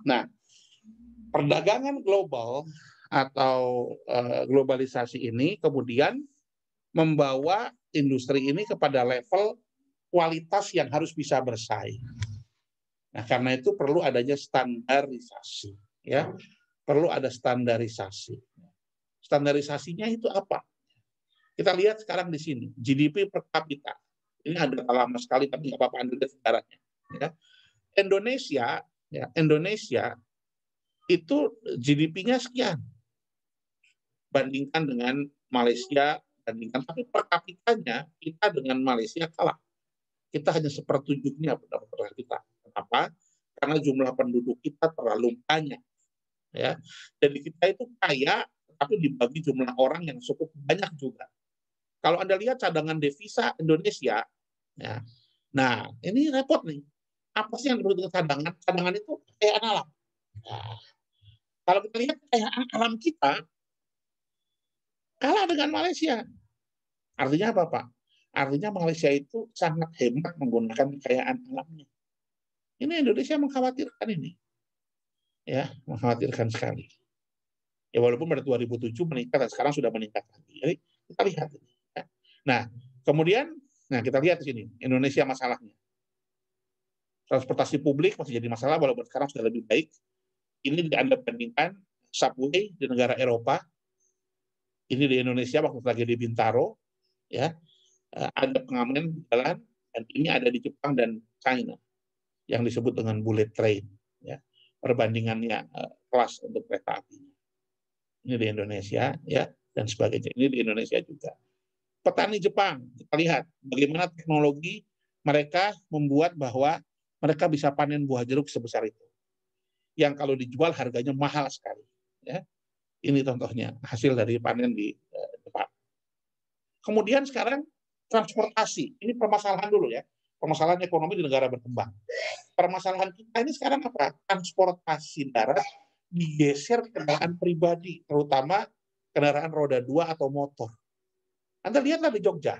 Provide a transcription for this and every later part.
Nah, perdagangan global atau globalisasi ini kemudian membawa industri ini kepada level kualitas yang harus bisa bersaing. Nah, karena itu perlu adanya standarisasi, ya. Perlu ada standarisasi. Standarisasinya itu apa? Kita lihat sekarang di sini, GDP per kapita. Ini ada lama sekali, tapi nggak apa-apa Anda lihat sejarahnya. Ya. Indonesia itu GDP-nya sekian. Bandingkan dengan Malaysia, tapi per kapitanya kita dengan Malaysia kalah. Kita hanya sepertujuhnya per kapita. Kenapa? Karena jumlah penduduk kita terlalu banyak. Ya. Dan kita itu kaya, tapi dibagi jumlah orang yang cukup banyak juga. Kalau Anda lihat cadangan devisa Indonesia, ya, nah ini repot nih. Apa sih yang disebut dengan cadangan? Cadangan itu kekayaan alam. Nah, kalau kita lihat kekayaan alam kita kalah dengan Malaysia. Artinya apa, Pak? Artinya Malaysia itu sangat hemat menggunakan kekayaan alamnya. Ini Indonesia mengkhawatirkan ini. Ya, mengkhawatirkan sekali. Ya walaupun pada 2007 meningkat, sekarang sudah meningkat lagi. Jadi kita lihat ini. Ya. Nah, kemudian, kita lihat di sini Indonesia masalahnya. Transportasi publik masih jadi masalah, walaupun sekarang sudah lebih baik. Ini Anda bandingkan subway di negara Eropa, ini di Indonesia waktu lagi di Bintaro, ya ada pengamen jalan, dan ini ada di Jepang dan China yang disebut dengan bullet train, ya perbandingannya kelas untuk kereta apinya. Ini di Indonesia, ya dan sebagainya. Ini di Indonesia juga. Petani Jepang, kita lihat bagaimana teknologi mereka membuat bahwa mereka bisa panen buah jeruk sebesar itu, yang kalau dijual harganya mahal sekali. Ya. Ini contohnya hasil dari panen di Jepang. Kemudian sekarang transportasi, ini permasalahan dulu ya, permasalahan ekonomi di negara berkembang. Permasalahan kita ini sekarang apa? Transportasi darat digeser ke kendaraan pribadi, terutama kendaraan roda 2 atau motor. Anda lihatlah di Jogja.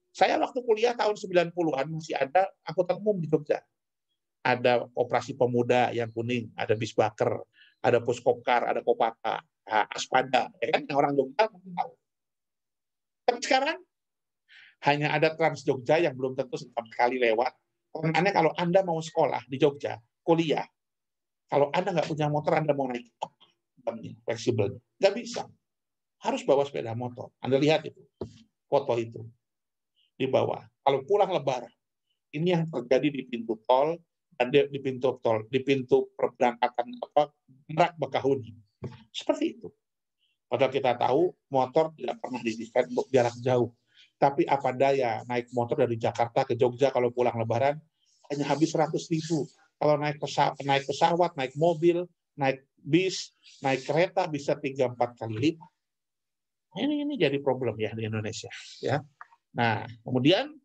Saya waktu kuliah tahun 90-an masih ada angkutan umum di Jogja. Ada Operasi Pemuda yang kuning, ada Bisbaker, ada Puskopkar, ada Kopaka, Aspada, ya kan yang orang Jogja mungkin tahu. Tapi sekarang hanya ada Trans Jogja yang belum tentu sekali lewat. Karena kalau Anda mau sekolah di Jogja, kuliah, kalau Anda nggak punya motor, Anda mau naik fleksibel, nggak bisa. Harus bawa sepeda motor. Anda lihat itu, foto itu di bawah. Kalau pulang Lebaran, ini yang terjadi di pintu tol dan di pintu perberangkatan Merak Bakahuni. Seperti itu. Padahal kita tahu motor tidak pernah didesain untuk jarak jauh. Tapi apa daya naik motor dari Jakarta ke Jogja kalau pulang Lebaran hanya habis 100.000. Kalau naik pesawat, naik mobil, naik bis, naik kereta bisa 3-4 kali lipat. Ini jadi problem ya di Indonesia. Ya. Nah, kemudian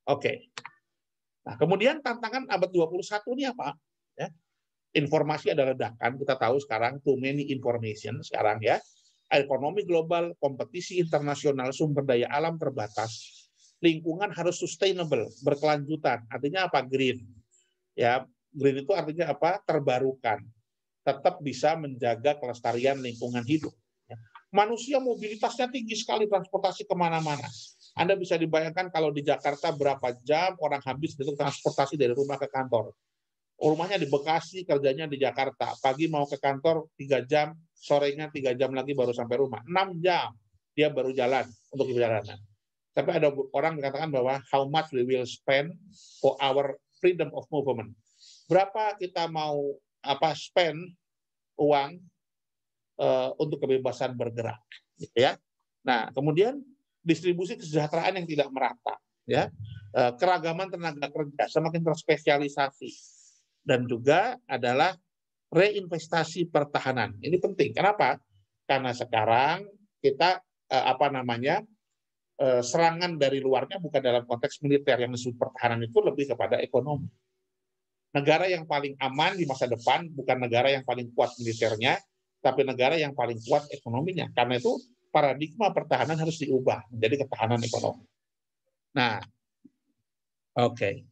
Oke. Nah, kemudian tantangan abad 21 ini apa? Ya. Informasi adalah ledakan. Kita tahu sekarang too many information sekarang ya. Ekonomi global, kompetisi internasional, sumber daya alam terbatas. Lingkungan harus sustainable, berkelanjutan. Artinya apa? Green. Ya, green itu artinya apa? Terbarukan. Tetap bisa menjaga kelestarian lingkungan hidup. Manusia mobilitasnya tinggi sekali, transportasi kemana-mana. Anda bisa dibayangkan kalau di Jakarta berapa jam orang habis untuk transportasi dari rumah ke kantor. Rumahnya di Bekasi, kerjanya di Jakarta. Pagi mau ke kantor 3 jam, sorenya 3 jam lagi baru sampai rumah. 6 jam dia baru jalan untuk perjalanan. Tapi ada orang mengatakan bahwa how much we will spend for our freedom of movement. Berapa kita mau spend uang untuk kebebasan bergerak, gitu ya. Nah, kemudian distribusi kesejahteraan yang tidak merata, ya. Keragaman tenaga kerja semakin terspesialisasi. Dan juga adalah reinvestasi pertahanan. Ini penting. Kenapa? Karena sekarang kita serangan dari luarnya bukan dalam konteks militer, yang disebut pertahanan itu lebih kepada ekonomi. Negara yang paling aman di masa depan bukan negara yang paling kuat militernya, tapi negara yang paling kuat ekonominya. Karena itu paradigma pertahanan harus diubah menjadi ketahanan ekonomi. Nah, oke.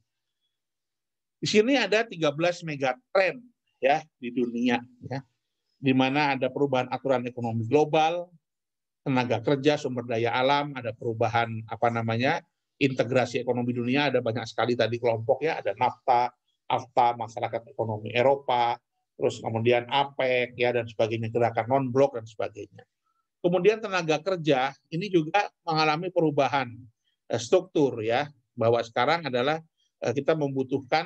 Di sini ada 13 megatrend ya di dunia ya, di mana ada perubahan aturan ekonomi global, tenaga kerja, sumber daya alam, ada perubahan integrasi ekonomi dunia, ada banyak sekali tadi kelompok ya, ada NAFTA, AFTA, masyarakat ekonomi Eropa, terus kemudian APEC ya dan sebagainya, gerakan non-blok dan sebagainya. Kemudian tenaga kerja ini juga mengalami perubahan struktur ya, bahwa sekarang adalah kita membutuhkan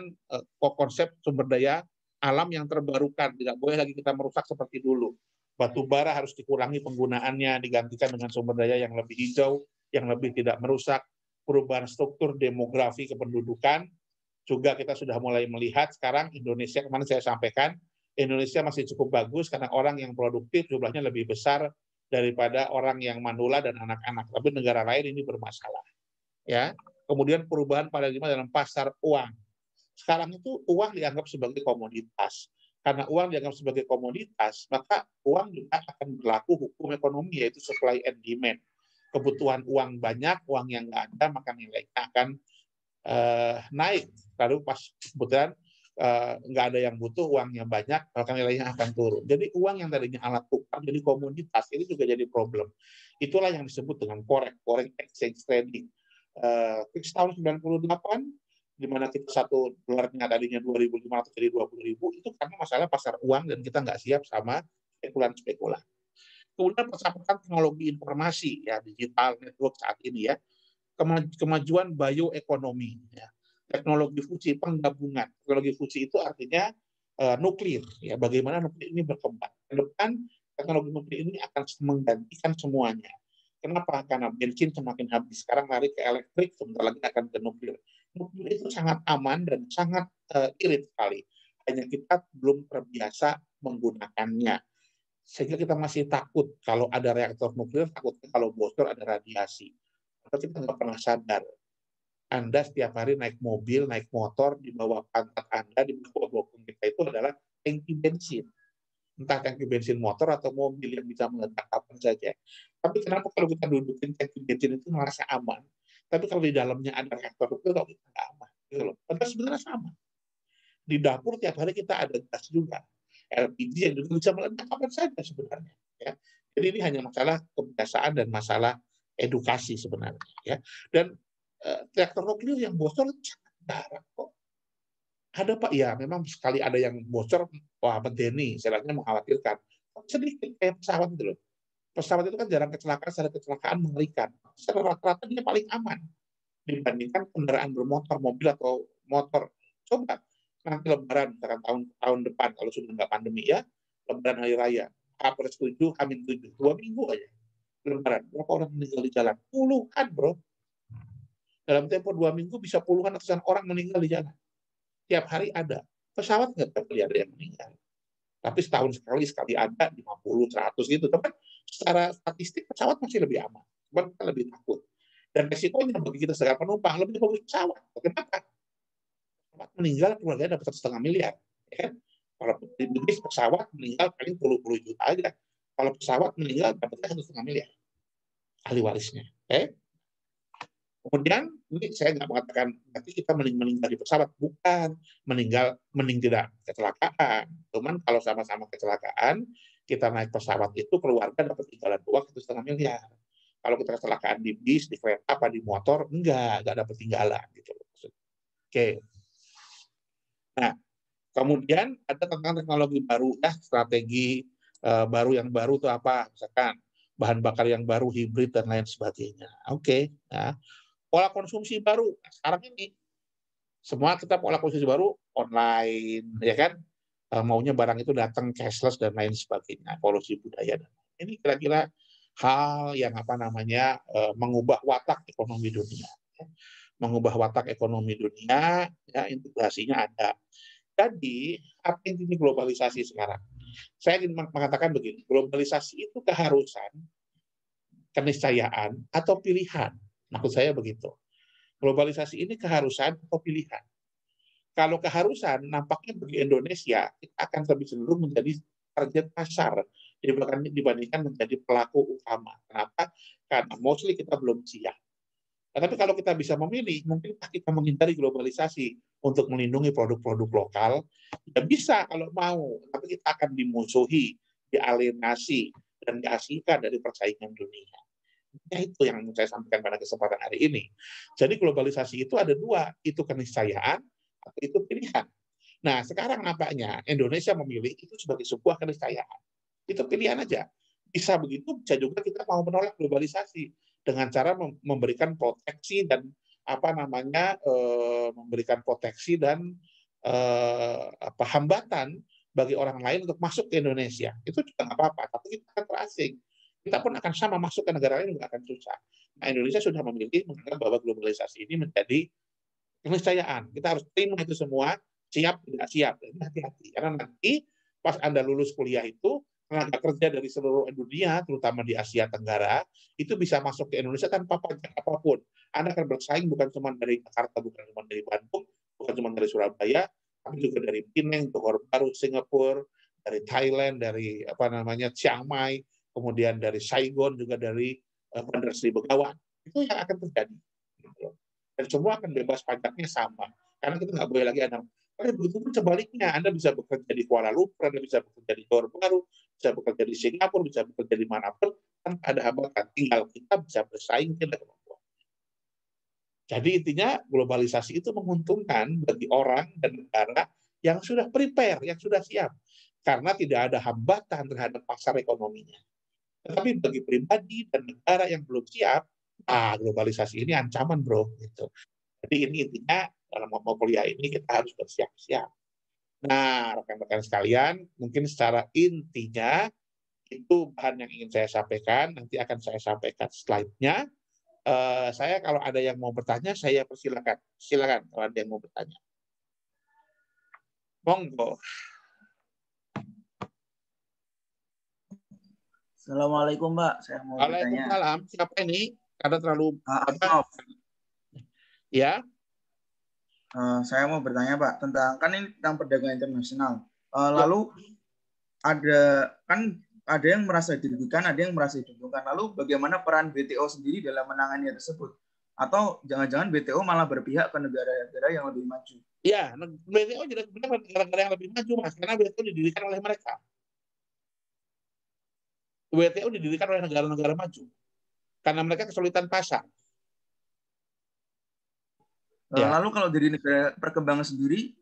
konsep sumber daya alam yang terbarukan, tidak boleh lagi kita merusak seperti dulu. Batu bara harus dikurangi penggunaannya, digantikan dengan sumber daya yang lebih hijau, yang lebih tidak merusak. Perubahan struktur demografi kependudukan, juga kita sudah mulai melihat sekarang Indonesia, kemarin saya sampaikan, Indonesia masih cukup bagus karena orang yang produktif jumlahnya lebih besar daripada orang yang manula dan anak-anak. Tapi negara lain ini bermasalah. Ya. Kemudian perubahan paradigma dalam pasar uang. Sekarang itu uang dianggap sebagai komoditas. Karena uang dianggap sebagai komoditas, maka uang juga akan berlaku hukum ekonomi, yaitu supply and demand. Kebutuhan uang banyak, uang yang nggak ada, maka nilainya akan naik. Lalu pas kebetulan nggak ada yang butuh, uangnya banyak, maka nilainya akan turun. Jadi uang yang tadinya alat tukar jadi komoditas, ini juga jadi problem. Itulah yang disebut dengan foreign exchange trading. Tahun 98, di mana kita $1 tadinya 2.500 jadi 20.000, itu karena masalah pasar uang dan kita nggak siap sama spekulan-spekulan. Kemudian persamaan teknologi informasi, ya digital network saat ini ya, kemajuan bioekonomi, ya. Teknologi fusi, penggabungan. Teknologi fusi itu artinya nuklir, ya. Bagaimana nuklir ini berkembang. Ke depan teknologi nuklir ini akan menggantikan semuanya. Kenapa? Karena bensin semakin habis. Sekarang lari ke elektrik, sebentar lagi akan ke nuklir. Nuklir itu sangat aman dan sangat irit sekali. Hanya kita belum terbiasa menggunakannya. Sehingga kita masih takut kalau ada reaktor nuklir, takutnya kalau bocor ada radiasi. Maka kita nggak pernah sadar. Anda setiap hari naik mobil, naik motor, di bawah pantat Anda, di bawah bokong kita itu adalah tangki bensin. Entah tangki bensin motor atau mobil yang bisa meledak kapan saja. Tapi kenapa kalau kita dudukin tangki bensin itu merasa aman? Tapi kalau di dalamnya ada reaktor itu kalau kita nggak aman. Gitu loh. Padahal sebenarnya sama. Di dapur tiap hari kita ada gas juga. LPG yang juga bisa meledak kapan saja sebenarnya. Ya. Jadi ini hanya masalah kebiasaan dan masalah edukasi sebenarnya. Ya. Dan reaktor nuklir yang bocor sangat jarang kok. Ada Pak, ya memang sekali ada yang bocor, wah medeni, istilahnya mengkhawatirkan. Sedikit kayak pesawat itu loh. Pesawat itu kan jarang kecelakaan, secara kecelakaan mengerikan. Secara rata-rata dia paling aman dibandingkan kendaraan bermotor, mobil atau motor. Coba nanti Lebaran, misalkan tahun depan kalau sudah nggak pandemi ya, Lebaran hari raya, H+7, H-7, 2 minggu aja. Lebaran, berapa orang meninggal di jalan? Puluhan, bro. Dalam tempo 2 minggu bisa puluhan ratusan orang meninggal di jalan. Tiap hari ada. Pesawat nggak tiap hari ada yang meninggal. Tapi setahun sekali ada 50, 100 gitu. Tapi secara statistik pesawat masih lebih aman. Cuma kita lebih takut. Dan resikonya bagi kita sebagai penumpang lebih bagus pesawat. Kenapa? Pesawat meninggal keluarganya dapat 1,5 miliar. Ya. Kalau di bisnis pesawat meninggal paling 10 juta aja. Kalau pesawat meninggal dapatnya 1,5 miliar. Ahli warisnya. Kemudian ini saya nggak mengatakan nanti kita meninggal di pesawat, bukan mending tidak kecelakaan. Cuman kalau sama-sama kecelakaan, kita naik pesawat itu keluarga dapat tinggalan uang 1,5 miliar. Kalau kita kecelakaan di bis, di kereta, apa di motor, nggak dapat tinggalan gitu. Oke. Nah, kemudian ada tentang teknologi baru, ya strategi baru yang baru itu apa? Misalkan bahan bakar yang baru, hibrid dan lain sebagainya. Oke. Nah, pola konsumsi baru. Sekarang ini semua kita pola konsumsi baru online, ya kan? Maunya barang itu datang cashless dan lain sebagainya, polusi budaya. Ini kira-kira hal yang mengubah watak ekonomi dunia. Mengubah watak ekonomi dunia, ya integrasinya ada. Jadi, apa intinya globalisasi sekarang? Saya ingin mengatakan begini, globalisasi itu keharusan, keniscayaan, atau pilihan. Maksud saya begitu. Globalisasi ini keharusan atau pilihan. Kalau keharusan, nampaknya bagi Indonesia, kita akan lebih cenderung menjadi target pasar dibandingkan menjadi pelaku utama. Kenapa? Karena mostly kita belum siap. Tapi kalau kita bisa memilih, mungkin kita menghindari globalisasi untuk melindungi produk-produk lokal, ya bisa kalau mau, tapi kita akan dimusuhi, dialienasi, dan diasingkan dari persaingan dunia. Ya, itu yang saya sampaikan pada kesempatan hari ini. Jadi globalisasi itu ada dua, itu keniscayaan atau itu pilihan. Nah, sekarang nampaknya Indonesia memilih itu sebagai sebuah keniscayaan. Itu pilihan aja. Bisa begitu, bisa juga kita mau menolak globalisasi dengan cara memberikan proteksi dan memberikan proteksi dan hambatan bagi orang lain untuk masuk ke Indonesia. Itu juga nggak apa-apa, tapi kita akan terasing. Kita pun akan sama masuk ke negara lain juga akan susah. Nah, Indonesia sudah memilih menganggap bahwa globalisasi ini menjadi keniscayaan. Kita harus terima itu semua, siap tidak siap. Jadi hati-hati, karena nanti pas Anda lulus kuliah itu, tenaga kerja dari seluruh dunia, terutama di Asia Tenggara, itu bisa masuk ke Indonesia tanpa pajak apapun. Anda akan bersaing bukan cuma dari Jakarta, bukan cuma dari Bandung, bukan cuma dari Surabaya, tapi juga dari Penang, Johor Bahru, Singapura, dari Thailand, dari Chiang Mai, kemudian dari Saigon, juga dari Bandar Sri Begawan. Itu yang akan terjadi. Dan semua akan bebas pajaknya sama. Karena kita nggak boleh lagi ada. Begitu pun sebaliknya, Anda bisa bekerja di Kuala Lumpur, Anda bisa bekerja di Johor Bahru, bisa bekerja di Singapura, bisa bekerja di manapun, tanpa ada hambatan. Tinggal kita bisa bersaing dengan kemampuan. Jadi intinya globalisasi itu menguntungkan bagi orang dan negara yang sudah prepare, yang sudah siap. Karena tidak ada hambatan terhadap pasar ekonominya. Tetapi bagi pribadi dan negara yang belum siap, globalisasi ini ancaman, bro. Gitu. Jadi ini intinya dalam mau kuliah ini kita harus bersiap-siap. Nah, rekan-rekan sekalian, mungkin secara intinya itu bahan yang ingin saya sampaikan. Nanti akan saya sampaikan slide-nya. Saya kalau ada yang mau bertanya, saya persilakan. Silakan kalau ada yang mau bertanya. Monggo. Assalamualaikum, Mbak. Saya mau bertanya. Waalaikumsalam. Siapa ini? Karena terlalu ya. Saya mau bertanya, Pak, tentang perdagangan internasional. Lalu ada yang merasa dirugikan, ada yang merasa diuntungkan. Lalu bagaimana peran WTO sendiri dalam menangani tersebut? Atau jangan-jangan WTO malah berpihak ke negara-negara yang lebih maju? Ya, WTO tidak berpihak ke negara-negara yang lebih maju, Mas, karena WTO didirikan oleh mereka. WTO didirikan oleh negara-negara maju karena mereka kesulitan pasar. Lalu kalau dari negara perkembangan sendiri,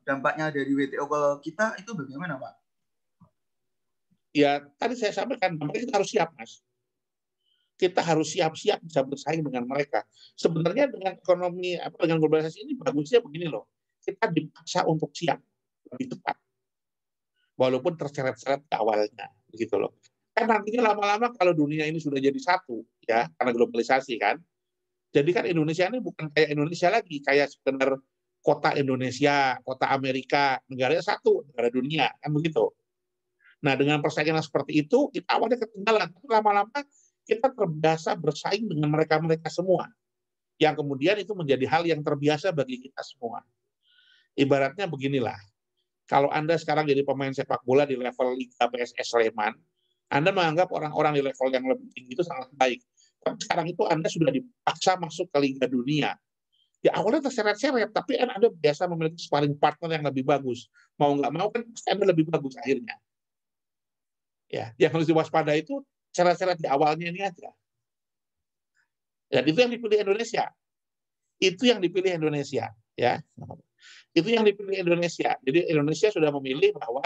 dampaknya dari WTO ke kita itu bagaimana, Pak? Ya, tadi saya sampaikan, kita harus siap, Mas. Kita harus siap-siap bisa bersaing dengan mereka. Sebenarnya dengan ekonomi, dengan globalisasi ini bagusnya begini loh. Kita dipaksa untuk siap lebih cepat. Walaupun terseret-seret ke awalnya, begitu loh. Kan nantinya lama-lama kalau dunia ini sudah jadi satu, ya, karena globalisasi kan. Jadi kan Indonesia ini bukan kayak Indonesia lagi, kayak sekedar kota Indonesia, kota Amerika, negaranya satu, negara dunia, kan begitu. Nah, dengan persaingan seperti itu, kita awalnya ketinggalan. Tapi lama-lama kita terbiasa bersaing dengan mereka-mereka semua. Yang kemudian itu menjadi hal yang terbiasa bagi kita semua. Ibaratnya beginilah, kalau Anda sekarang jadi pemain sepak bola di level Liga PSS Sleman, Anda menganggap orang-orang di level yang lebih tinggi itu sangat baik. Tapi sekarang itu Anda sudah dipaksa masuk ke Liga Dunia. Ya awalnya terseret-seret, tapi Anda biasa memiliki sparring partner yang lebih bagus. Mau nggak mau kan Anda lebih bagus akhirnya. Ya, yang harus diwaspadai itu seret-seret di awalnya ini aja. Dan itu yang dipilih Indonesia. Itu yang dipilih Indonesia, ya. Itu yang dipilih Indonesia. Jadi Indonesia sudah memilih bahwa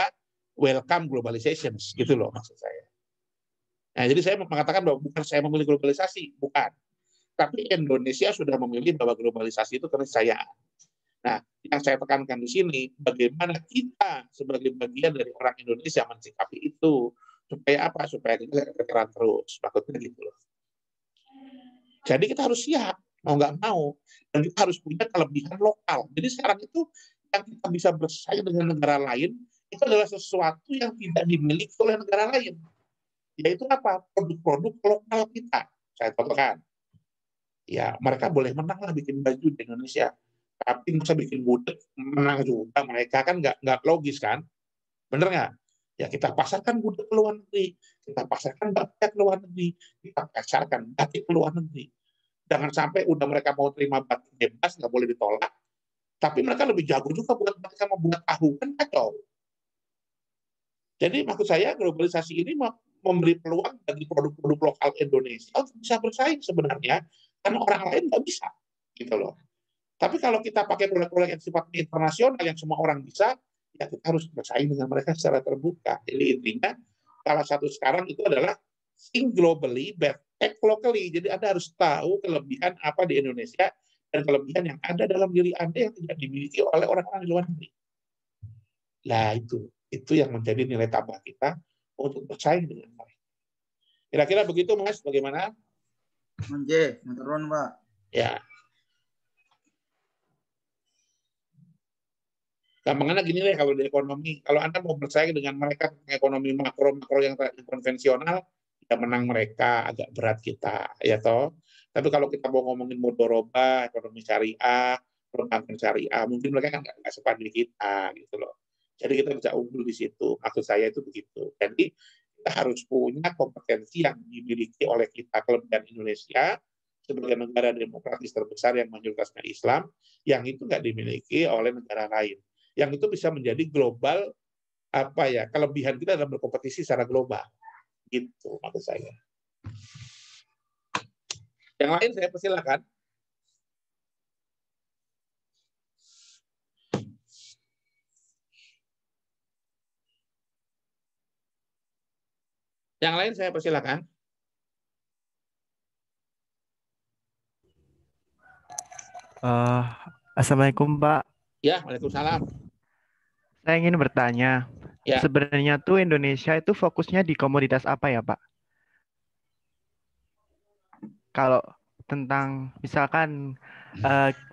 welcome globalization, gitu loh maksud saya. Nah, jadi saya mengatakan bahwa bukan saya memilih globalisasi, bukan. Tapi Indonesia sudah memilih bahwa globalisasi itu keniscayaan. Nah, yang saya tekankan di sini, bagaimana kita sebagai bagian dari orang Indonesia mensikapi itu, supaya apa? Supaya kita bergerak terus. Maksudnya gitu loh. Jadi kita harus siap, mau nggak mau. Dan kita harus punya kelebihan lokal. Jadi sekarang itu yang kita bisa bersaing dengan negara lain, itu adalah sesuatu yang tidak dimiliki oleh negara lain. Yaitu apa? Produk-produk lokal kita. Saya contohkan. Ya, mereka boleh menang lah bikin baju di Indonesia. Tapi bisa bikin gudeg, menang juga. Mereka kan nggak logis kan? Bener nggak? Ya kita pasarkan gudeg ke luar negeri. Kita pasarkan batik ke luar negeri. Kita pasarkan batik ke luar negeri. Jangan sampai udah mereka mau terima batik bebas, nggak boleh ditolak. Tapi mereka lebih jago juga buat mereka membuat tahu, kan kacau. Jadi maksud saya globalisasi ini memberi peluang bagi produk-produk lokal Indonesia untuk bisa bersaing sebenarnya, karena orang lain nggak bisa, gitu loh. Tapi kalau kita pakai produk-produk yang sifatnya internasional yang semua orang bisa, ya kita harus bersaing dengan mereka secara terbuka. Jadi intinya salah satu sekarang itu adalah think globally, but act locally. Jadi Anda harus tahu kelebihan apa di Indonesia dan kelebihan yang ada dalam diri Anda yang tidak dimiliki oleh orang-orang di luar negeri. Nah, itu yang menjadi nilai tambah kita untuk bersaing dengan mereka. Kira-kira begitu, Mas? Bagaimana? Oke, turun, Pak. Ya. Gampangnya gini deh kalau di ekonomi, kalau Anda mau bersaing dengan mereka ekonomi makro yang konvensional, ya menang mereka, agak berat kita, ya toh. Tapi kalau kita mau ngomongin mudoroba, ekonomi syariah, perbankan syariah, mungkin mereka kan nggak sepandai kita, gitu loh. Jadi kita bisa unggul di situ. Maksud saya itu begitu. Jadi kita harus punya kompetensi yang dimiliki oleh kita, kelebihan Indonesia sebagai negara demokratis terbesar yang mayoritasnya Islam, yang itu nggak dimiliki oleh negara lain. Yang itu bisa menjadi global, kelebihan kita dalam berkompetisi secara global, gitu maksud saya. Yang lain saya persilakan. Yang lain saya persilakan. Assalamualaikum, Pak. Ya, waalaikumsalam. Saya ingin bertanya, Ya. sebenarnya tuh Indonesia itu fokusnya di komoditas apa ya, Pak? Kalau tentang misalkan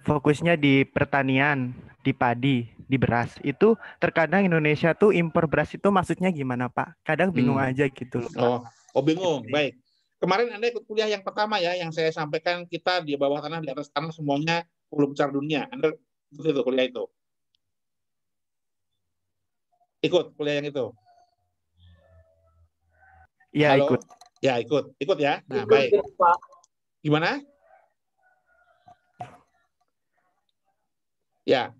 fokusnya di pertanian, di padi, di beras, itu terkadang Indonesia tuh impor beras itu maksudnya gimana, Pak? Kadang bingung aja gitu loh, Pak. Oh bingung. Baik. Kemarin Anda ikut kuliah yang pertama ya, yang saya sampaikan kita di bawah tanah, di atas tanah semuanya 10 besar dunia. Anda ikut itu kuliah itu? Ikut kuliah yang itu? Iya, Halo? ikut. Ya, ikut. Ikut ya? Nah, Ikut, baik. Pak. Gimana? Ya.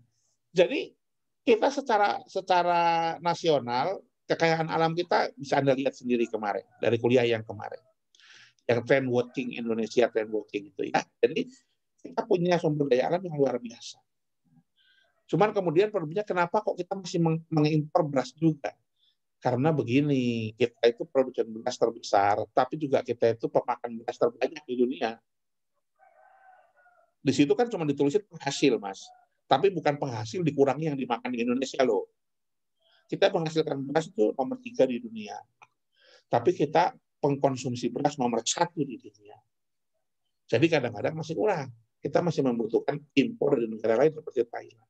Jadi kita secara nasional, kekayaan alam kita bisa Anda lihat sendiri kemarin, dari kuliah yang kemarin. Yang trend watching Indonesia, trend watching itu ya. Jadi kita punya sumber daya alam yang luar biasa. Cuman kemudian problemnya kenapa kok kita masih mengimpor beras juga? Karena begini, kita itu produsen beras terbesar, tapi juga kita itu pemakan beras terbanyak di dunia. Di situ kan cuma ditulisin penghasil, Mas. Tapi bukan penghasil dikurangi yang dimakan di Indonesia loh. Kita menghasilkan beras itu nomor 3 di dunia. Tapi kita pengkonsumsi beras nomor 1 di dunia. Jadi kadang-kadang masih kurang. Kita masih membutuhkan impor dari negara lain seperti Thailand.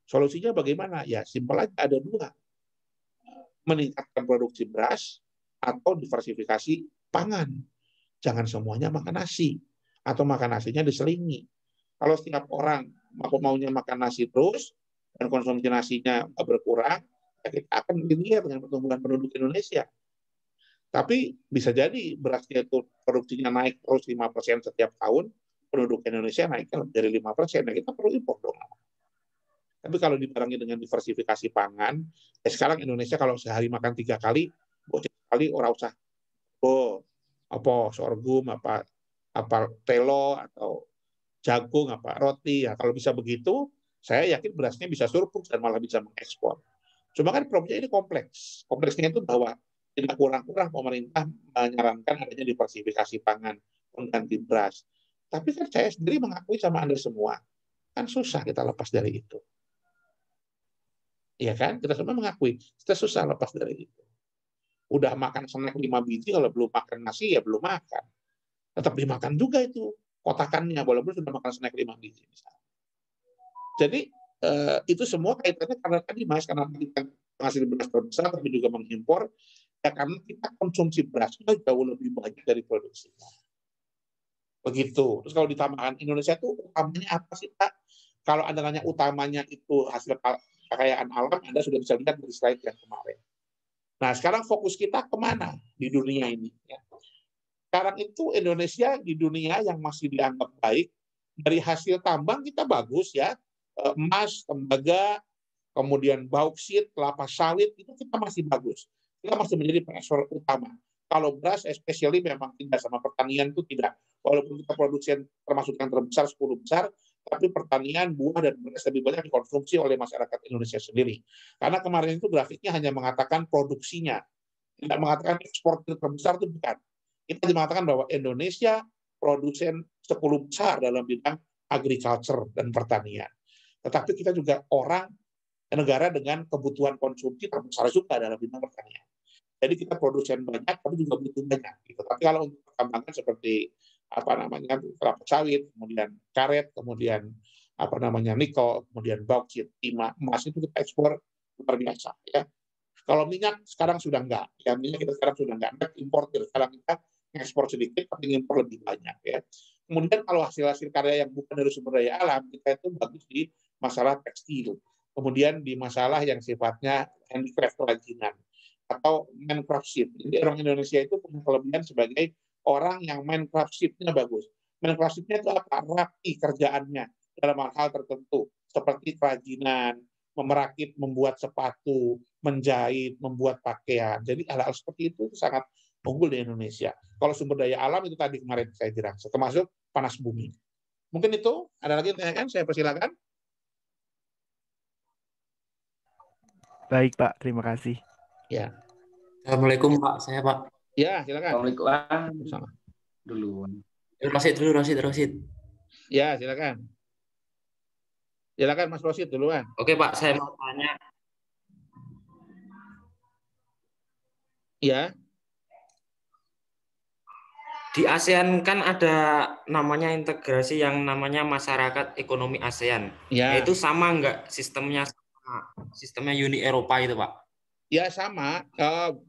Solusinya bagaimana? Ya simpel aja, ada 2. Meningkatkan produksi beras atau diversifikasi pangan. Jangan semuanya makan nasi. Atau makan nasinya diselingi. Kalau setiap orang maunya makan nasi terus, dan konsumsi nasinya berkurang, ya kita akan linear dengan pertumbuhan penduduk Indonesia. Tapi bisa jadi berasnya itu produksinya naik terus 5% setiap tahun, penduduk Indonesia naiknya lebih dari 5%, dan kita perlu impor dong. Tapi kalau dibarengi dengan diversifikasi pangan, sekarang Indonesia kalau sehari makan 3 kali, sekali orang usah sorghum, telo, atau jagung, roti. Ya, kalau bisa begitu, saya yakin berasnya bisa surplus dan malah bisa mengekspor. Cuma kan problemnya ini kompleks. Kompleksnya itu bahwa tidak kurang-kurang pemerintah menyarankan adanya diversifikasi pangan, pengganti beras. Tapi kan saya sendiri mengakui sama Anda semua, kan susah kita lepas dari itu. Iya kan? Kita semua mengakui, kita susah lepas dari itu. Udah makan snack 5 biji, kalau belum makan nasi, ya belum makan. Tetap dimakan juga itu kotakannya, walaupun sudah makan snack 5 biji. Misalnya. Jadi, itu semua kaitannya karena tadi, Mas, karena kita menghasilkan beras terbesar, tapi juga mengimpor, ya karena kita konsumsi berasnya jauh lebih banyak dari produksinya. Begitu. Terus kalau ditambahkan Indonesia itu utamanya apa sih, Pak? Kalau Anda nanya utamanya itu hasil kekayaan alam, Anda sudah bisa lihat dari slide yang kemarin. Nah, sekarang fokus kita kemana di dunia ini? Ya. Sekarang itu Indonesia di dunia yang masih dianggap baik, dari hasil tambang kita bagus ya, emas, tembaga, kemudian bauksit, kelapa sawit, itu kita masih bagus. Kita masih menjadi pengekspor utama. Kalau beras, especially memang tidak, sama pertanian itu tidak. Walaupun kita produsen termasuk yang terbesar, 10 besar, tapi pertanian, buah, dan beras lebih banyak dikonsumsi oleh masyarakat Indonesia sendiri. Karena kemarin itu grafiknya hanya mengatakan produksinya, tidak mengatakan ekspor terbesar, itu bukan. Kita mengatakan bahwa Indonesia produsen 10 besar dalam bidang agriculture dan pertanian. Tetapi kita juga negara dengan kebutuhan konsumsi terbesar juga dalam bidang pertanian. Jadi kita produsen banyak, tapi juga butuh banyak. Gitu. Tapi kalau untuk pertambangan seperti kelapa sawit, kemudian karet, kemudian nikel, kemudian bauksit, timah, emas, itu kita ekspor luar biasa. Ya. Kalau minyak sekarang sudah enggak, ya minyak kita sekarang sudah enggak importir. Sekarang kita ekspor sedikit, tapi impor lebih banyak. Ya. Kemudian kalau hasil-hasil karya yang bukan dari sumber daya alam, kita itu bagus di masalah tekstil. Kemudian di masalah yang sifatnya handicraft, kerajinan, atau main craftsmanship. Jadi orang Indonesia itu punya kelebihan sebagai orang yang main craftsmanship-nya bagus. Main craftsmanship-nya itu apa? Rapi kerjaannya dalam hal tertentu, seperti kerajinan, memerakit, membuat sepatu, menjahit, membuat pakaian. Jadi hal-hal seperti itu sangat unggul di Indonesia. Kalau sumber daya alam itu tadi kemarin saya bilang, termasuk panas bumi. Mungkin itu, ada lagi yang tanyakan, saya persilakan. Baik Pak, terima kasih. Ya. Assalamualaikum Pak, saya Pak. Ya, silakan. Assalamualaikum. Duluan. Rosid. Ya, silakan. Silakan Mas Rosid duluan. Oke Pak, saya mau tanya. Ya. Di ASEAN kan ada namanya integrasi yang namanya masyarakat ekonomi ASEAN. Ya. Itu sama nggak sistemnya Uni Eropa itu Pak? Ya sama,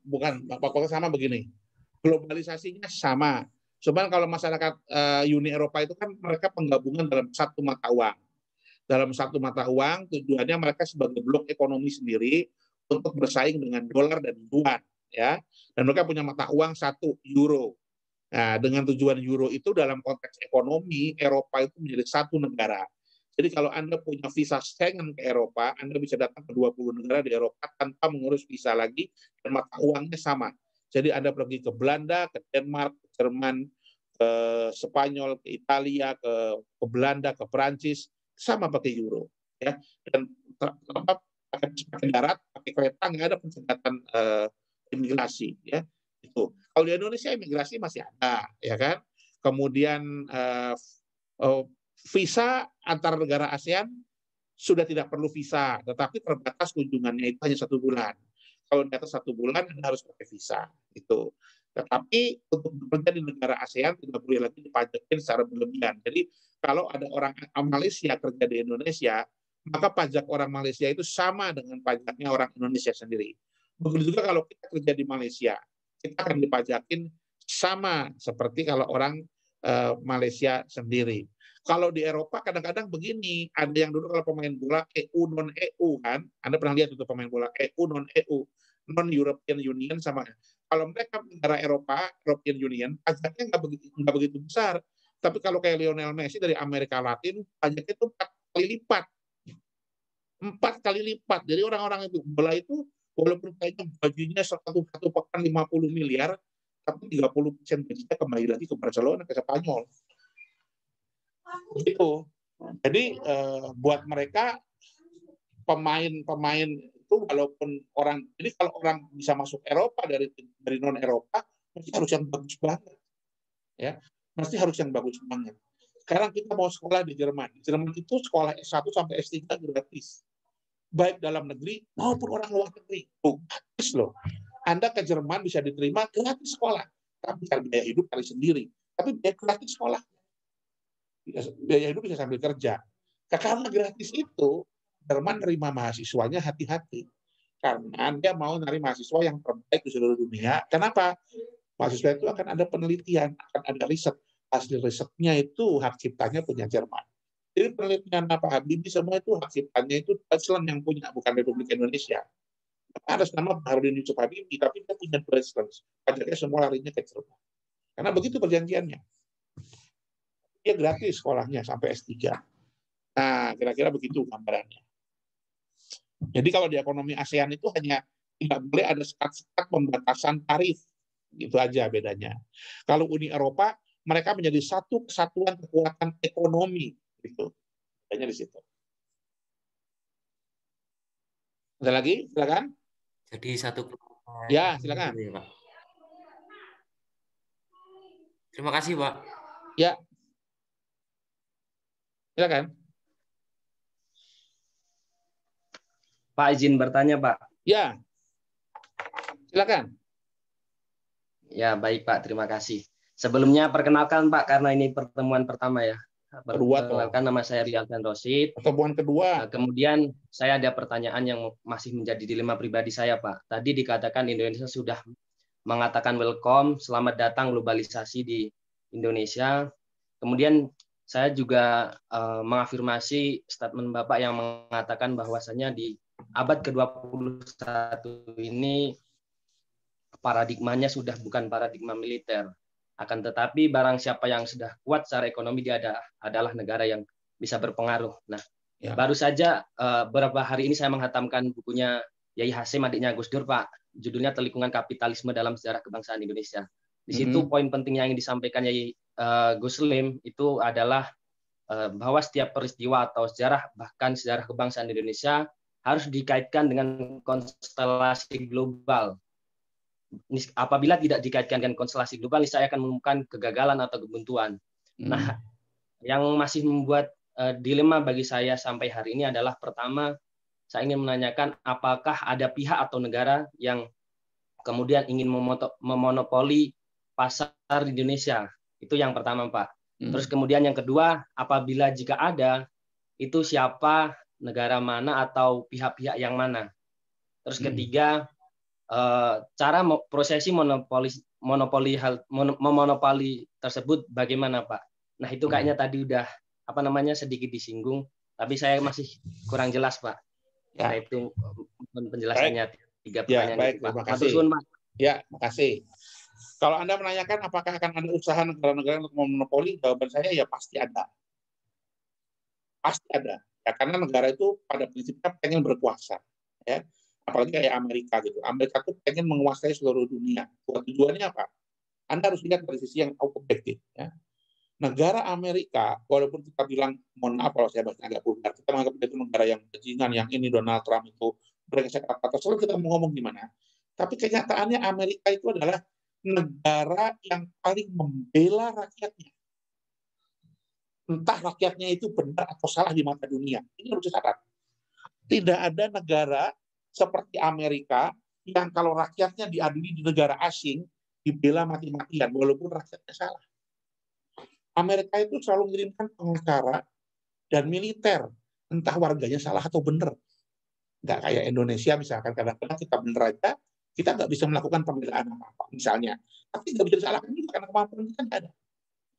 bukan pokoknya sama begini. Globalisasinya sama. Cuman kalau masyarakat Uni Eropa itu kan mereka penggabungan dalam satu mata uang. Dalam satu mata uang tujuannya mereka sebagai blok ekonomi sendiri untuk bersaing dengan dolar dan yuan, ya. Dan mereka punya mata uang satu, euro. Nah, dengan tujuan euro itu dalam konteks ekonomi, Eropa itu menjadi satu negara. Jadi kalau Anda punya visa Schengen ke Eropa, Anda bisa datang ke 20 negara di Eropa tanpa mengurus visa lagi, dan mata uangnya sama. Jadi Anda pergi ke Belanda, ke Denmark, ke Jerman, ke Spanyol, ke Italia, ke Belanda, ke Perancis, sama pakai euro. Ya. Dan pakai darat, pakai kereta, nggak ada pencatatan imigrasi. Ya. Itu. Kalau di Indonesia imigrasi masih ada, ya kan? Kemudian visa antar negara ASEAN sudah tidak perlu visa, tetapi terbatas kunjungannya itu hanya 1 bulan. Kalau di atas 1 bulan Anda harus pakai visa, itu. Tetapi untuk bekerja di negara ASEAN tidak boleh lagi dipajakin secara berlebihan. Jadi kalau ada orang Malaysia kerja di Indonesia, maka pajak orang Malaysia itu sama dengan pajaknya orang Indonesia sendiri. Begitu juga kalau kita kerja di Malaysia, kita akan dipajakin sama seperti kalau orang Malaysia sendiri. Kalau di Eropa kadang-kadang begini, ada yang dulu kalau pemain bola EU non EU kan, Anda pernah lihat itu pemain bola EU non EU, non European Union sama. Kalau mereka negara Eropa, European Union, pajaknya nggak begitu besar. Tapi kalau kayak Lionel Messi dari Amerika Latin, pajaknya itu 4 kali lipat. 4 kali lipat. Jadi orang-orang itu bola itu walaupun kayaknya gajinya satu pekan 50 miliar, tapi 30% gajinya kembali lagi ke Barcelona, ke Spanyol. Begitu. Jadi buat mereka pemain-pemain itu walaupun orang, jadi kalau orang bisa masuk Eropa dari non Eropa, mesti harus yang bagus banget, ya, mesti harus yang bagus banget. Sekarang kita mau sekolah di Jerman. Di Jerman itu sekolah S1 sampai S3 gratis, baik dalam negeri maupun orang luar negeri. Gratis loh. Anda ke Jerman bisa diterima gratis sekolah, tapi biaya hidup kali sendiri. Tapi biaya gratis sekolah. Biaya hidup bisa sambil kerja. Karena gratis itu, Jerman nerima mahasiswanya hati-hati. Karena dia mau nyari mahasiswa yang terbaik di seluruh dunia. Kenapa? Mahasiswa itu akan ada penelitian, akan ada riset. Hasil risetnya itu hak ciptanya punya Jerman. Jadi penelitian Pak Habibie semua itu hak ciptanya itu Deutschland yang punya, bukan Republik Indonesia. Ada nama Baharudin Yusuf Habibie, tapi dia punya Deutschland. Pajaknya semua larinya ke Jerman. Karena begitu perjanjiannya. Dia gratis sekolahnya sampai S3. Nah, kira-kira begitu gambarannya. Jadi kalau di ekonomi ASEAN itu hanya tidak boleh ada sekat-sekat pembatasan tarif. Itu aja bedanya. Kalau Uni Eropa, mereka menjadi satu kesatuan kekuatan ekonomi. Gitu. Bedanya di situ. Ada lagi? Silakan. Jadi satu Ya, silakan. gitu ya, Pak. Terima kasih, Pak. Ya. Silakan. Pak, izin bertanya, Pak. Ya. Silakan. Ya, baik, Pak. Terima kasih. Sebelumnya perkenalkan, Pak, karena ini pertemuan pertama ya. Kedua, Perkenalkan, nama saya Rialdan Rosid. pertemuan kedua. Kemudian saya ada pertanyaan yang masih menjadi dilema pribadi saya, Pak. Tadi dikatakan Indonesia sudah mengatakan welcome, selamat datang globalisasi di Indonesia. Kemudian saya juga mengafirmasi statement Bapak yang mengatakan bahwasannya di abad ke-21 ini paradigmanya sudah bukan paradigma militer. Akan tetapi barang siapa yang sudah kuat secara ekonomi, dia adalah negara yang bisa berpengaruh. Nah, Ya. baru saja beberapa hari ini saya menghatamkan bukunya Yai Hasyim, adiknya Gus Dur, Pak. Judulnya Telikungan Kapitalisme dalam Sejarah Kebangsaan Indonesia. Di situ poin penting yang disampaikan Yai Gus Lim itu adalah bahwa setiap peristiwa atau sejarah, bahkan sejarah kebangsaan Indonesia, harus dikaitkan dengan konstelasi global. Apabila tidak dikaitkan dengan konstelasi global, saya akan menemukan kegagalan atau kebuntuan. Nah, yang masih membuat dilema bagi saya sampai hari ini adalah, pertama, saya ingin menanyakan apakah ada pihak atau negara yang kemudian ingin memonopoli pasar di Indonesia. Itu yang pertama, Pak. Terus kemudian yang kedua, apabila jika ada, itu siapa, negara mana, atau pihak-pihak yang mana. Terus ketiga, cara prosesi memonopoli tersebut bagaimana, Pak? Nah, itu kayaknya tadi udah sedikit disinggung, tapi saya masih kurang jelas, Pak. Ya. Nah, itu penjelasannya. Tiga Ya, pertanyaan baik, itu, Pak. terima kasih. Ya, makasih. Kalau Anda menanyakan apakah akan ada usaha negara-negara untuk memonopoli, jawaban saya ya pasti ada. Pasti ada. Ya, karena negara itu pada prinsipnya pengen berkuasa. Ya. Apalagi kayak Amerika gitu. Amerika itu pengen menguasai seluruh dunia. Tujuannya apa? Anda harus lihat dari sisi yang objektif. Ya. Negara Amerika, walaupun kita bilang, mohon maaf kalau saya bahasnya agak vulgar, kita menganggap itu negara yang bajingan, yang ini Donald Trump itu brengsek apa selalu kita mau ngomong gimana. Tapi kenyataannya Amerika itu adalah negara yang paling membela rakyatnya. Entah rakyatnya itu benar atau salah di mata dunia. Ini harus dicatat. Tidak ada negara seperti Amerika yang kalau rakyatnya diadili di negara asing dibela mati-matian walaupun rakyatnya salah. Amerika itu selalu mengirimkan pengacara dan militer, entah warganya salah atau benar. Nggak kayak Indonesia misalkan, kadang-kadang kita benar aja, kita nggak bisa melakukan pembelaan apa-apa misalnya. Tapi nggak bisa disalahkan juga karena kemampuan kita nggak ada.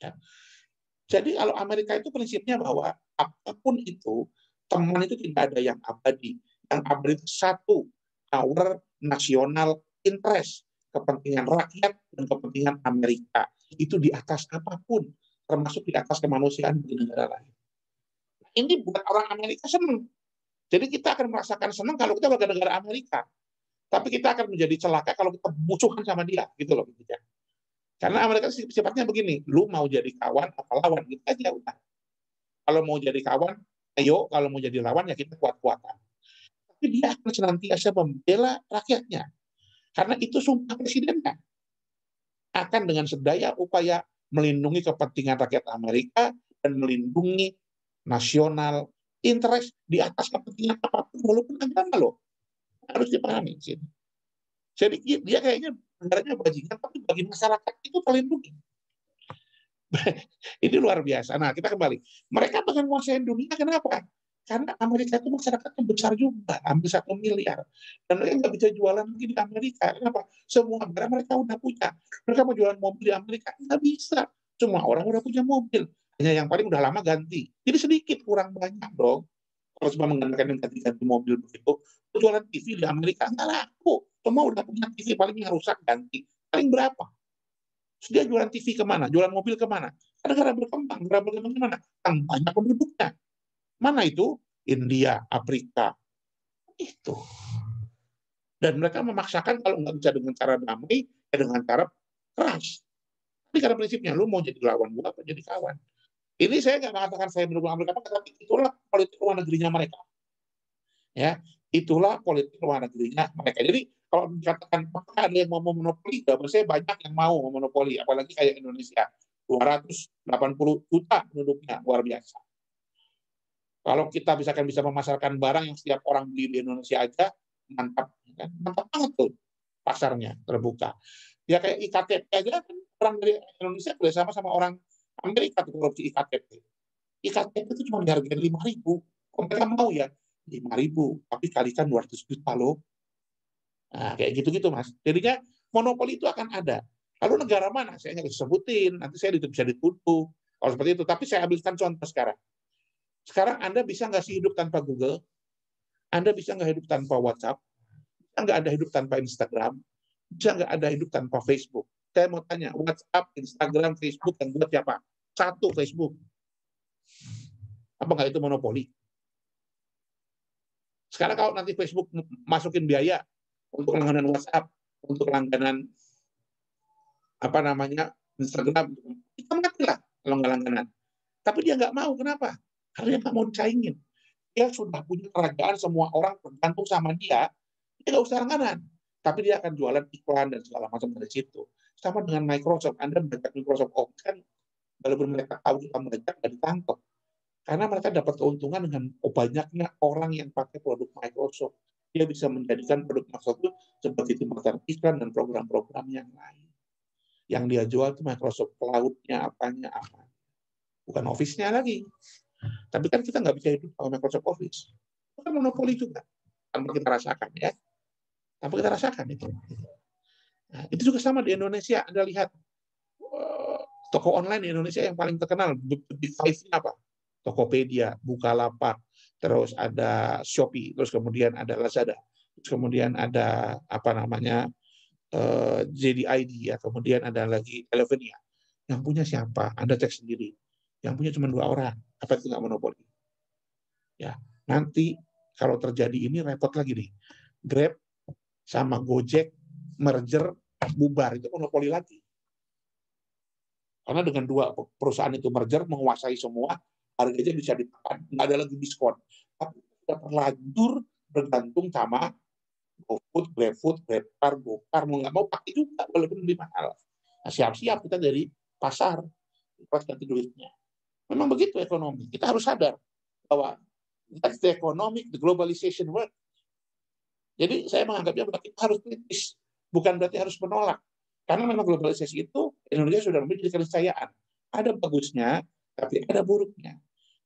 Ya. Jadi kalau Amerika itu prinsipnya bahwa apapun itu, teman itu tidak ada yang abadi. Yang abadi itu satu, our national interest, kepentingan rakyat dan kepentingan Amerika. Itu di atas apapun, termasuk di atas kemanusiaan di negara lain. Ini buat orang Amerika senang. Jadi kita akan merasakan senang kalau kita warga negara Amerika. Tapi kita akan menjadi celaka kalau kita musuhan sama dia, gitu loh. Gitu. Karena Amerika sifatnya begini, lu mau jadi kawan apa lawan, gitu aja udah. Kalau mau jadi kawan, ayo. Kalau mau jadi lawan, ya kita kuat-kuatan. Tapi dia akan senantiasa membela rakyatnya. Karena itu sumpah presidennya. Akan dengan sedaya upaya melindungi kepentingan rakyat Amerika dan melindungi nasional interest di atas kepentingan apapun, walaupun agama loh. Harus dipahami. Jadi dia kayaknya negaranya bajingan, tapi bagi masyarakat itu terlindungi. Ini luar biasa. Nah, kita kembali. Mereka pengen menguasai dunia, kenapa? Karena Amerika itu masyarakatnya besar juga, hampir 1 miliar. Dan mereka nggak bisa jualan lagi di Amerika. Kenapa? Semua negara mereka udah punya. Mereka mau jualan mobil di Amerika, nggak bisa. Semua orang udah punya mobil. Hanya yang paling udah lama ganti. Jadi sedikit, kurang banyak dong. Kalau cuma menggantikan yang ganti mobil begitu, jualan TV di Amerika nggak laku. Semua udah punya TV, paling yang rusak ganti. Paling berapa? Dia jualan TV kemana? Jualan mobil kemana? Negara berkembang. Negara berkembang kemana? Yang banyak penduduknya. Mana itu? India, Afrika. Itu. Dan mereka memaksakan kalau nggak bisa dengan cara damai, ya dengan cara keras. Tapi karena prinsipnya, lu mau jadi lawan gua apa jadi kawan. Ini saya nggak mengatakan saya mendukung Amerika, tapi itulah politik luar negerinya mereka. Ya, itulah politik luar negerinya mereka. Jadi kalau dikatakan apakah ada yang mau memonopoli, menurut saya banyak yang mau memonopoli, apalagi kayak Indonesia, 280 juta penduduknya, luar biasa. Kalau kita bisa memasarkan barang yang setiap orang beli di Indonesia aja, mantap, kan? Mantap banget tuh pasarnya terbuka. Ya kayak IKTP aja kan orang dari Indonesia bersama sama orang Amerika tuh korupsi IKTP. IKTP itu cuma dihargain 5.000. Kalau mereka mau ya 5.000, tapi kalikan 200 juta loh. Nah, kayak gitu-gitu Mas. Jadinya monopoli itu akan ada. Lalu negara mana? Saya nggak disebutin, nanti saya bisa dituduh. Kalau seperti itu. Tapi saya ambilkan contoh sekarang. Sekarang Anda bisa nggak sih hidup tanpa Google? Anda bisa nggak hidup tanpa WhatsApp? Bisa nggak ada hidup tanpa Instagram? Bisa nggak ada hidup tanpa Facebook? Saya mau tanya, WhatsApp, Instagram, Facebook, yang buat siapa? Satu Facebook. Apa nggak itu monopoli? Sekarang kalau nanti Facebook masukin biaya untuk langganan WhatsApp, untuk langganan Instagram, kita matilah kalau nggak langganan. Tapi dia nggak mau, kenapa? Karena dia nggak mau disaingin. Dia sudah punya kerajaan, semua orang bergantung sama dia nggak usah langganan. Tapi dia akan jualan iklan dan segala macam dari situ. Sama dengan Microsoft, Anda membaca Microsoft Office kan, walaupun mereka tahu kita mereka nggak ditangkap. Karena mereka dapat keuntungan dengan banyaknya orang yang pakai produk Microsoft. Dia bisa menjadikan produk Microsoft itu sebagai jembatan iklan dan program-program yang lain. Yang dia jual itu Microsoft Cloud-nya, apanya, apa. Bukan Office-nya lagi. Tapi kan kita nggak bisa hidup kalau Microsoft Office. Itu kan monopoli juga. Tanpa kita rasakan, ya. Tanpa kita rasakan itu. Nah, itu juga sama di Indonesia. Anda lihat toko online di Indonesia yang paling terkenal, Big Five-nya apa? Tokopedia, Bukalapak, terus ada Shopee, terus kemudian ada Lazada, terus kemudian ada JDID, ya, kemudian ada lagi Elevenia. Yang punya siapa? Anda cek sendiri. Yang punya cuma 2 orang. Apa itu nggak monopoli? Ya, nanti kalau terjadi ini repot lagi nih. Grab sama Gojek merger, bubar, itu monopoli lagi. Karena dengan 2 perusahaan itu merger, menguasai semua, harganya bisa ditekan, nggak ada lagi diskon. Tapi sudah terlanjur bergantung sama GoFood, GrabFood, GrabCar, GoCar, mau nggak mau pakai juga, walaupun lebih mahal. Nah, siap-siap kita dari pasar, pas ganti duitnya. Memang begitu ekonomi. Kita harus sadar bahwa that's the economic, the globalization work. Jadi saya menganggapnya berarti harus kritis, bukan berarti harus menolak. Karena memang globalisasi itu Indonesia sudah menjadi keniscayaan. Ada bagusnya, tapi ada buruknya.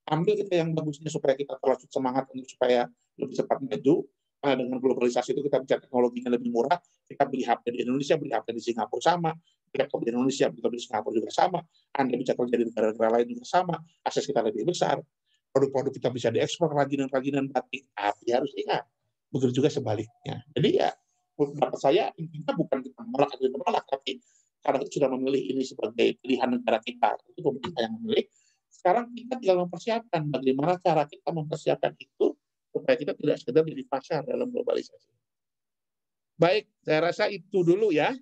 Ambil kita yang bagusnya supaya kita terlalu semangat untuk supaya lebih cepat maju. Karena dengan globalisasi itu kita bisa teknologinya lebih murah. Kita beli HP di Indonesia, beli HP di Singapura sama. Laptop di Indonesia, beli di Singapura juga sama. Anda bisa kerja di negara-negara lain juga sama. Akses kita lebih besar. Produk-produk kita bisa diekspor, kerajinan-kerajinan batik. Tapi harus ingat, begitu juga sebaliknya. Jadi ya, pendapat saya intinya bukan kita menolak atau menolak, tapi karena kita sudah memilih ini sebagai pilihan negara kita, itu pemerintah yang memilih. Sekarang kita tinggal mempersiapkan bagaimana cara kita mempersiapkan itu supaya kita tidak sekedar jadi pasar dalam globalisasi. Baik, saya rasa itu dulu ya.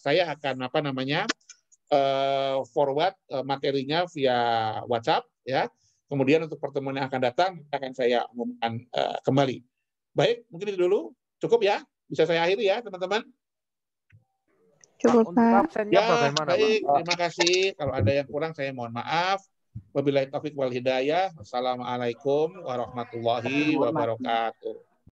Saya akan forward materinya via WhatsApp ya. Kemudian untuk pertemuan yang akan datang akan saya umumkan kembali. Baik, mungkin itu dulu. Cukup ya. Bisa saya akhiri ya, teman-teman. Cukup, Pak. Ya, baik. Terima kasih. Kalau ada yang kurang, saya mohon maaf. Wabillahi taufiq wal hidayah. Assalamualaikum warahmatullahi wabarakatuh.